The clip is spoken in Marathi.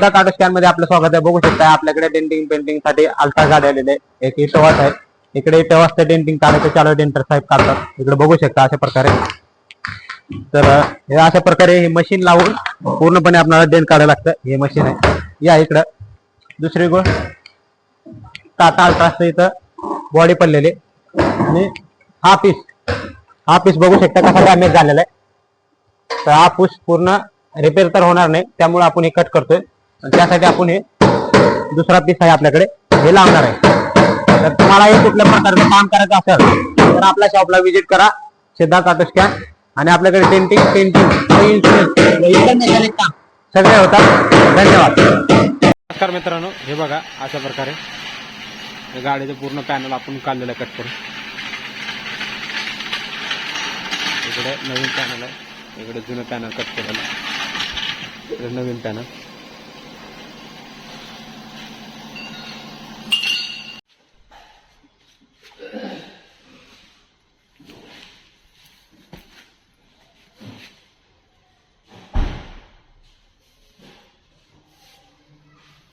सिद्धार्थ ऑटो स्कॅन मध्ये आपलं स्वागत आहे। बघू शकता आपल्याकडे डेंटिंग पेंटिंग साठी अल्ट्रा गाडी आलेले एक इटोवास आहे। इकडे इटोवासचं डेंटिंग काढायचं चालू डेंटर साहेब काढतात। इकडे बघू शकता अशा प्रकारे। तर हे अशा प्रकारे हे मशीन लावून पूर्णपणे आपल्याला डेंट काढायला लागतं। हे मशीन आहे। या इकडं दुसरी गोष्ट टाटा अल्ट्राचं इथं बॉडी पडलेली आणि हा पीस बघू शकता कसा डॅमेज झालेला आहे। तर हा पीस पूर्ण रिपेअर तर होणार नाही, त्यामुळे आपण हे कट करतोय। त्यासाठी आपण हे दुसरा पीस आहे आपल्याकडे हे लावणार आहे। तर तुम्हाला हे कुठल्या प्रकारचं काम करायचं असेल तर आपल्या शॉपला व्हिजिट करा, सिद्धार्थ ऑटो स्कॅन। आणि आपल्याकडे डेंटिंग पेंटिंग इन्शुरन्स काम सगळे होतात। धन्यवाद। नमस्कार मित्रांनो, हे बघा अशा प्रकारे गाडीचं पूर्ण पॅनल आपण काढलेलं आहे कट करून। इकडे नवीन पॅनल आहे, इकडे जुनं पॅनल कट केलेलं आहे, इकडे नवीन पॅनल।